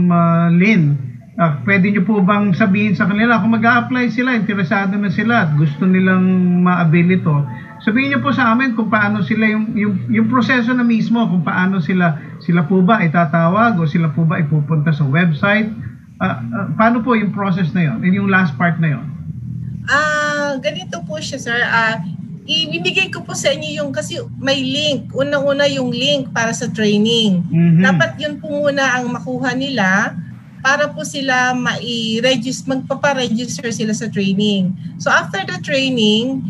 Lynn? Pwede nyo po bang sabihin sa kanila kung mag-a-apply sila, interesado na sila at gusto nilang ma-avail ito, sabihin nyo po sa amin kung paano sila yung proseso na mismo, kung paano sila po ba itatawag o sila po ba ipupunta sa website, paano po yung process na yon, yung last part na yon? Ganito po siya, sir. Ibibigay ko po sa inyo yung, kasi may link, unang-una yung link para sa training. Dapat yun po muna ang makuha nila para po sila magpaparegister sila sa training. So after the training,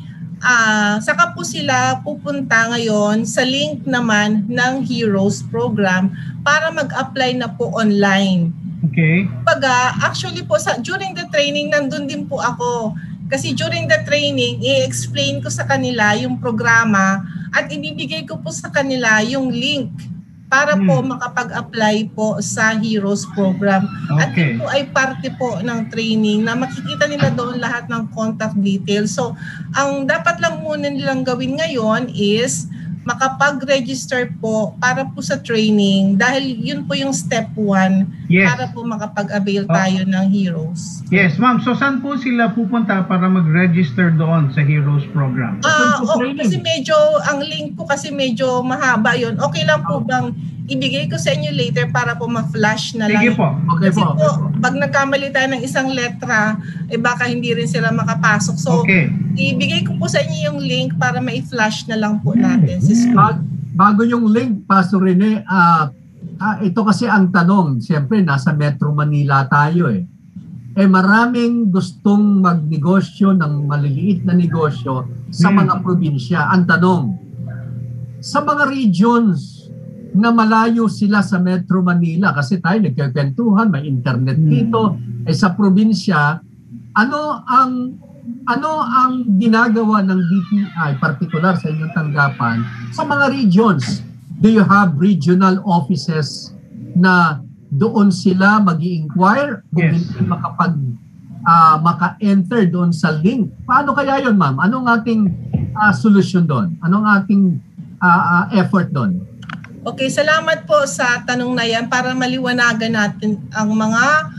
saka po sila pupunta ngayon sa link naman ng Heroes Program para mag-apply na po online. Okay. Actually po, during the training, nandun din po ako. Kasi during the training, i-explain ko sa kanila yung programa at ibibigay ko po sa kanila yung link para po makapag-apply po sa Heroes Program. Okay. At ito ay parte po ng training na makikita nila doon lahat ng contact details. So, ang dapat lang muna nilang gawin ngayon is makapag-register po para po sa training dahil yun po yung step 1 para po makapag-avail tayo ng Heroes. Yes, ma'am. So, saan po sila pupunta para mag-register doon sa Heroes Program? Kasi ang link po kasi medyo mahaba yun. Okay lang po bang ibigay ko sa inyo later para po ma-flash na lang? Sige po. Okay kasi po. Pag nagkamali tayo ng isang letra, baka hindi rin sila makapasok. So, ibigay ko po sa inyo yung link para ma-flash na lang po natin. Bago yung link, Pastor Rene, ito kasi ang tanong. Siyempre, nasa Metro Manila tayo eh. Maraming gustong magnegosyo ng maliliit na negosyo sa mga probinsya. Ang tanong, sa mga regions na malayo sila sa Metro Manila, kasi tayo nagkakwentuhan, may internet dito, sa probinsya, ano ang ginagawa ng DTI, particular sa inyong tanggapan, sa mga regions? Do you have regional offices na doon sila mag-i-inquire kung hindi maka-enter doon sa link? Paano kaya yun, ma'am? Anong ating solusyon doon? Anong ating effort doon? Okay, salamat po sa tanong na yan para maliwanagan natin ang mga,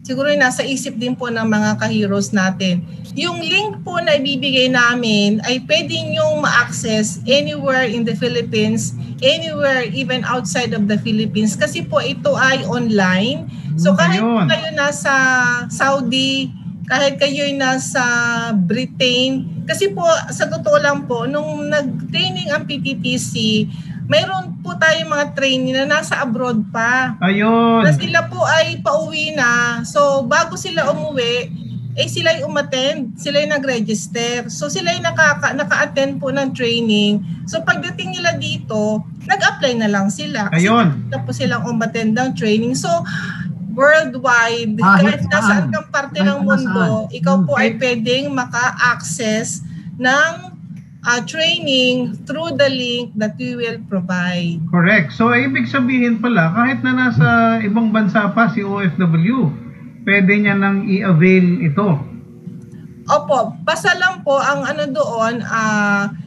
siguro nasa isip din po ng mga ka-heroes natin. Yung link po na ibibigay namin ay pwede nyo ma-access anywhere in the Philippines, anywhere even outside of the Philippines kasi po ito ay online. So kahit kayo nasa Saudi, kahit kayo'y nasa Britain, kasi po sa totoo lang po, nung nag-training ang PTTC, mayroon po tayong mga training na nasa abroad pa. Ayun. Na sila po ay pauwi na. So, bago sila umuwi, sila'y umattend, sila'y nag-register. So, sila'y naka-attend po ng training. So, pagdating nila dito, nag-apply na lang sila. Kasi tapos silang umattend ng training. So, worldwide, kahit nasaan kang parte ng mundo, ikaw po ay pwedeng maka-access ng training through the link that we will provide. Correct. So, ibig sabihin pala, kahit na nasa ibang bansa pa si OFW, pwede niya nang i-avail ito. Opo, basta lang po ang ano doon,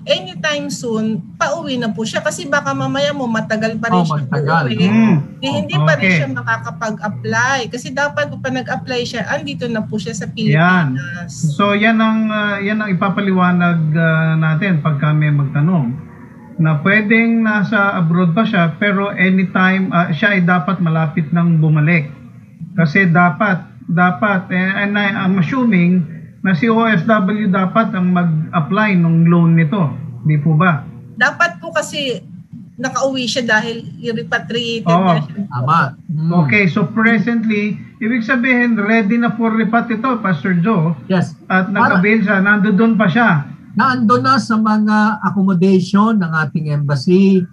anytime soon, pauwi na po siya kasi baka mamaya mo matagal pa rin siya uuwi. Hindi pa rin siya makakapag-apply kasi dapat pa nag-apply siya, andito na po siya sa Pilipinas. So yan ang ipapaliwanag natin pag kami magtanong na pwedeng nasa abroad pa siya pero anytime siya ay dapat malapit nang bumalik. Kasi dapat and I'm assuming na si OFW dapat ang mag-apply ng loan nito. Di po ba? Dapat po kasi nakauwi siya dahil i-repatriated na siya. Tama. Okay, so presently, ibig sabihin, ready na for repat ito, Pastor Joe. Yes. At nag-avail siya, nandoon pa siya. Naandun na sa mga accommodation ng ating embassy,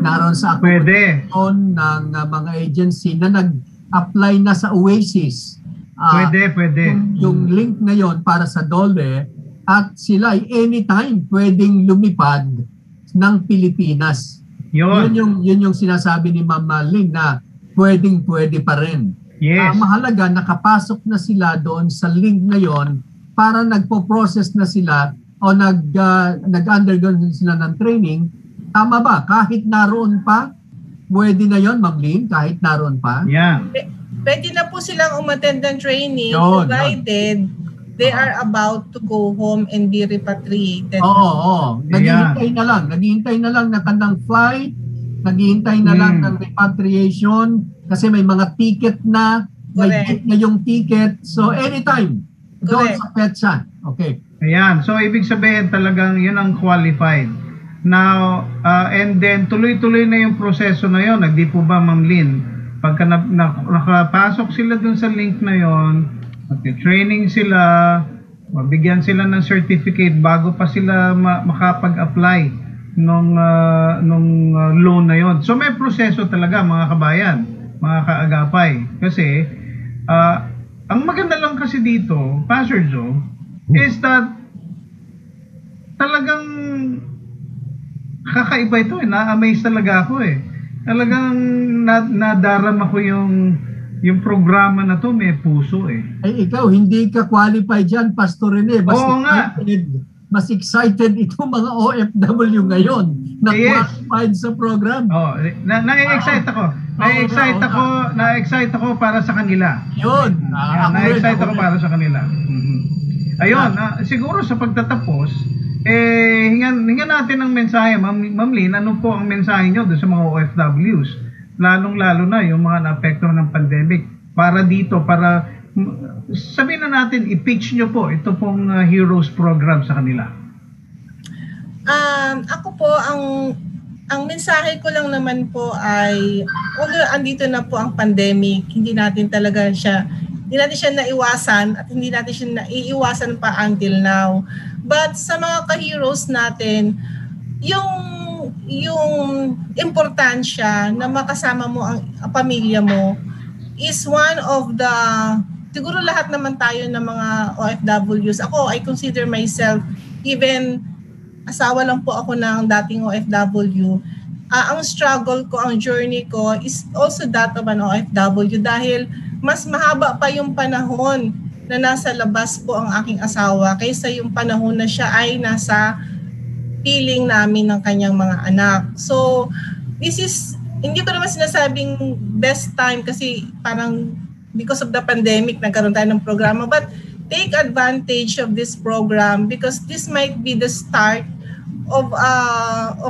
naroon sa accommodation ng mga agency na nag-apply na sa Oasis. Pwede. Yung link na yon para sa DOLE at sila ay anytime pwedeng lumipad ng Pilipinas. Yun yung sinasabi ni Ma'am Lynn na pwede pa rin. Yes. Mahalaga nakapasok na sila doon sa link na yon para nagpo-process na sila o nag-undergo sila ng training. Tama ba? Kahit naroon pa, pwede na yon, Ma'am Lynn, kahit naroon pa? Yeah. Pwede na po silang umattend ng training provided they are about to go home and be repatriated. Oo. Naghihintay na lang na kanilang flight, naghihintay na lang ng repatriation kasi may mga ticket na, may date na yung ticket. So anytime, doon sa PETSA. Okay. Ayan. So ibig sabihin talagang yun ang qualified. Now, and then tuloy-tuloy na yung proseso na yun. Nagdi po ba, Ma'am Lynn? Pagka nakapasok sila dun sa link na yon, mag-training sila, mabigyan sila ng certificate bago pa sila makapag-apply nung loan na yon. So may proseso talaga, mga kabayan, mga kaagapay. Kasi ang maganda lang kasi dito, Pastor Joe, is that talagang kakaiba ito eh. Na-amaze talaga ako eh. Talagang nadarama ko yung programa na to, may puso eh. Ay ikaw, hindi ka qualified dyan, Pastor Rene. Mas excited itong mga OFW ngayon na qualified sa program. Na-excite ako. Na-excite ako para sa kanila. Yun. Na-excite ako para sa kanila. Ayun, siguro sa pagtatapos, hingan natin ng mensahe, Ma'am Lynn, ano po ang mensahe nyo doon sa mga OFWs? Lalong-lalo na yung mga naapektuhan ng pandemic. Para sabihin na natin, i-pitch nyo po ito pong Heroes Program sa kanila. Ako po, ang mensahe ko lang naman po ay, although andito na po ang pandemic, hindi natin siya naiwasan at hindi natin siya naiiwasan pa until now. But sa mga ka-heroes natin, yung importansya na makasama mo ang pamilya mo is one of the, siguro lahat naman tayo ng mga OFWs. Ako, I consider myself, even asawa lang po ako ng dating OFW, ang struggle ko, ang journey ko is also that of an OFW dahil mas mahaba pa yung panahon na nasa labas po ang aking asawa kaysa yung panahon na siya ay nasa piling namin ng kanyang mga anak. So, this is, hindi ko naman sinasabing best time kasi parang because of the pandemic, nagkaroon tayo ng programa. But take advantage of this program because this might be the start of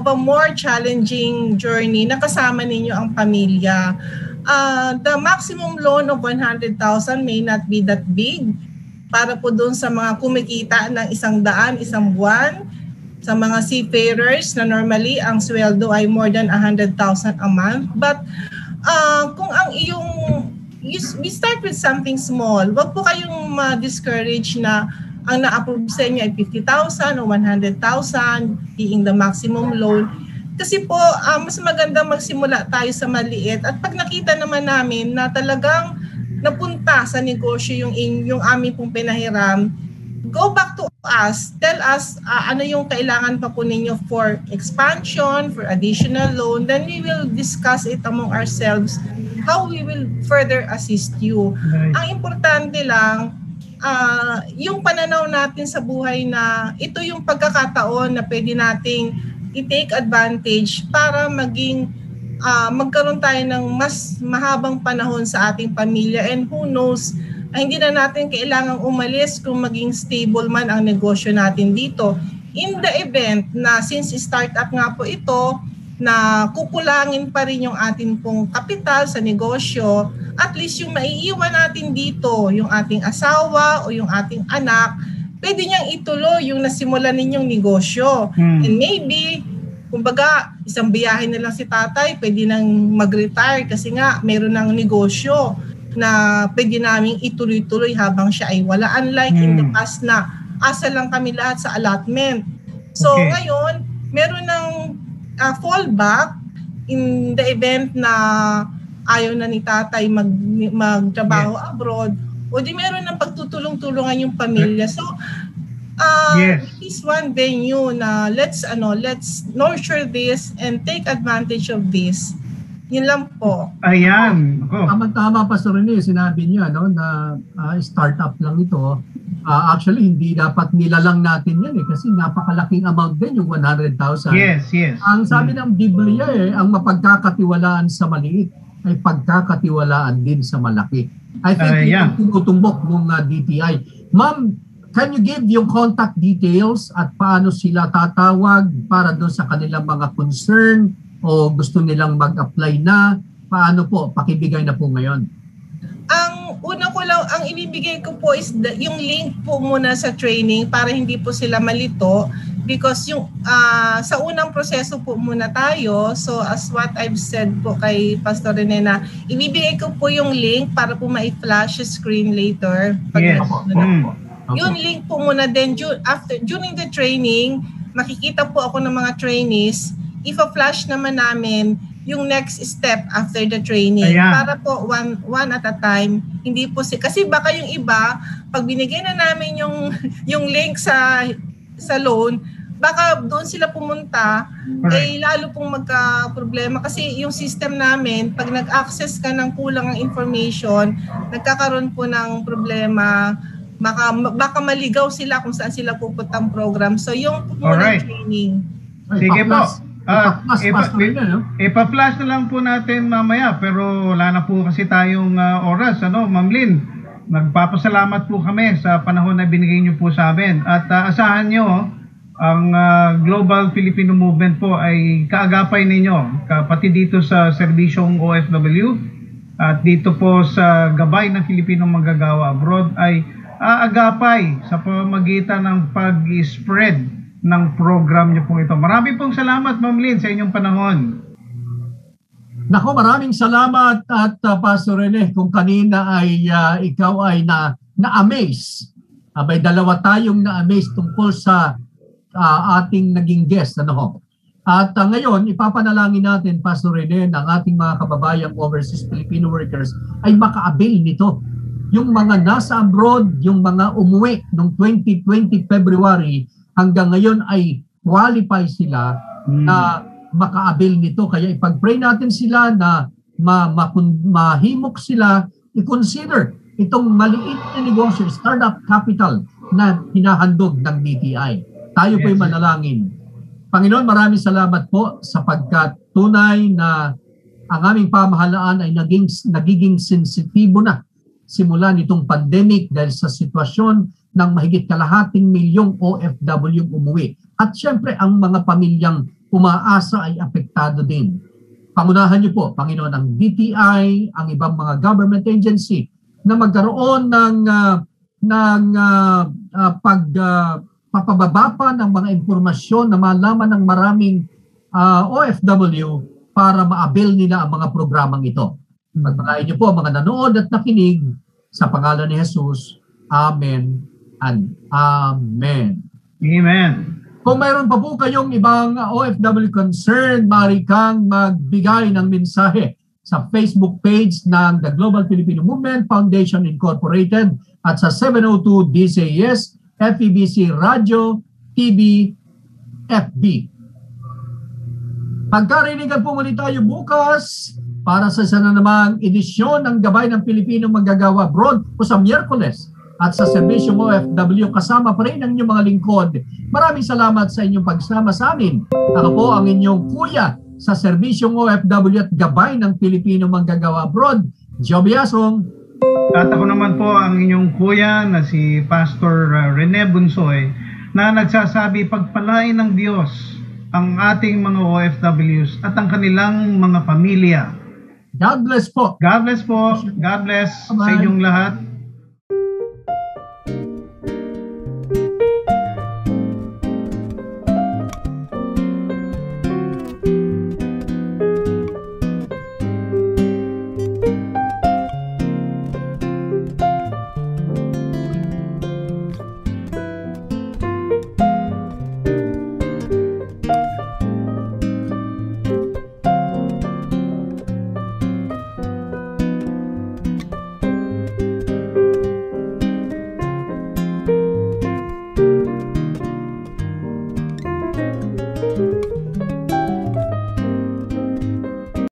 a more challenging journey na kasama ninyo ang pamilya. The maximum loan of 100,000 may not be that big para po doon sa mga kumikita ng 100, isang buwan. Sa mga seafarers na normally ang sweldo ay more than 100,000 a month. But kung ang we start with something small, wag po kayong ma-discourage na ang na-approve sa inyo ay 50,000 o 100,000 being the maximum loan. Kasi po, mas maganda magsimula tayo sa maliit. At pag nakita naman namin na talagang napunta sa negosyo yung aming pong pinahiram, go back to us. Tell us ano yung kailangan pa po ninyo for expansion, for additional loan. Then we will discuss it among ourselves how we will further assist you. Right. Ang importante lang, yung pananaw natin sa buhay na ito yung pagkakataon na pwede nating i-take advantage para magkaroon tayo ng mas mahabang panahon sa ating pamilya, and who knows, hindi na natin kailangang umalis kung maging stable man ang negosyo natin dito. In the event na since startup nga po ito, na kukulangin pa rin yung ating pong kapital sa negosyo, at least yung maiiwan natin dito, yung ating asawa o yung ating anak, pwede niyang ituloy yung nasimulan ninyong negosyo. And maybe, kumbaga, isang biyahe na lang si tatay, pwede nang mag-retire kasi nga meron ng negosyo na pwede naming ituloy-tuloy habang siya ay wala. Unlike in the past na asa lang kami lahat sa allotment. So ngayon, meron ng fallback in the event na ayaw na ni tatay magtrabaho abroad, o di meron ng pagtutulong-tulungan yung pamilya. So, this one venue na let's nurture this and take advantage of this. Yun lang po. Ayan. Tama, Pastor Rene, sinabi niya na startup lang ito. Actually, hindi dapat nilalang natin yan kasi napakalaking amount din yung 100,000. Yes. Ang sabi ng Biblia ang mapagkakatiwalaan sa maliit ay pagkakatiwalaan din sa malaki. I think yung tinutumbok ng DTI. Ma'am, can you give yung contact details at paano sila tatawag para doon sa kanilang mga concern o gusto nilang mag-apply na? Paano po? Pakibigay na po ngayon. Ang una ko lang, ang ibibigay ko po is yung link po muna sa training para hindi po sila malito, because yung sa unang proseso po muna tayo. So as what I've said po kay Pastor Rene, na ibibigay ko po yung link para po ma-flash screen later. Yung link po muna, then during the training, makikita po ako ng mga trainees, ipa-flash naman namin yung next step after the training. Para po one at a time. Hindi po kasi baka yung iba, pag binigay na namin yung link sa loan, baka doon sila pumunta, ay lalo pong magka-problema. Kasi yung system namin, pag nag-access ka ng kulang ang information, nagkakaroon po ng problema. Baka maligaw sila kung saan sila pupuntang program. So yung muna training. Sige po. Ipa-flash na lang po natin mamaya, pero wala na po kasi tayong oras. Ma'am Lynn, nagpapasalamat po kami sa panahon na binigay niyo po sa amin. At asahan niyo, ang Global Filipino Movement po ay kaagapay ninyo, pati dito sa serbisyong OFW at dito po sa gabay ng Filipinong manggagawa abroad, ay aagapay sa pamamagitan ng pag-spread ng program niyo po ito. Marami pong salamat, Ma'am Lynn, sa inyong panahon. Nako, maraming salamat at Pastor Rene, kung kanina ay ikaw ay na-amaze. May dalawa tayong na-amaze tungkol sa ating naging guest. At ngayon, ipapanalangin natin, Pastor Rene, ng ating mga kababayang overseas Filipino workers ay maka-avail nito. Yung mga nasa abroad, yung mga umuwi noong 2020 February, hanggang ngayon ay qualify sila na maka-avail nito. Kaya ipag-pray natin sila na mahimok sila i-consider itong maliit na negosyo, startup capital na hinahandog ng DTI. Tayo po'y manalangin. Panginoon, maraming salamat po sapagkat tunay na ang aming pamahalaan ay nagiging sensitibo na simula nitong pandemic dahil sa sitwasyon ng mahigit kalahating milyong OFW umuwi. At syempre, ang mga pamilyang umaasa ay apektado din. Pangunahan niyo po, Panginoon, ang DTI, ang ibang mga government agency na magkaroon ng pagpapababa pa ng mga impormasyon na malaman ng maraming OFW para ma-avail nila ang mga programang ito. Pagpalain niyo po mga nanood at nakinig sa pangalan ni Jesus. Amen and Amen. Amen. Kung mayroon pa po kayong ibang OFW concern, maaari kang magbigay ng mensahe sa Facebook page ng The Global Filipino Movement Foundation Incorporated at sa 702 DZS, FEBC Radio, TV, FB. Pagkarinigan po muli tayo bukas para sa isa na namang edisyon ng Gabay ng Pilipino Manggagawa Abroad o sa Miyerkules at sa Serbisyong OFW. Kasama pa rin ang inyong mga lingkod. Maraming salamat sa inyong pagsama sa amin. Ako po ang inyong kuya sa Serbisyong OFW at gabay ng Pilipino manggagawa abroad, Joby Asong. At ako naman po ang inyong kuya na si Pastor Rene Bunsoy na nagsasabi pagpalain ng Diyos ang ating mga OFWs at ang kanilang mga pamilya. God bless po. God bless po. God bless sa inyong lahat.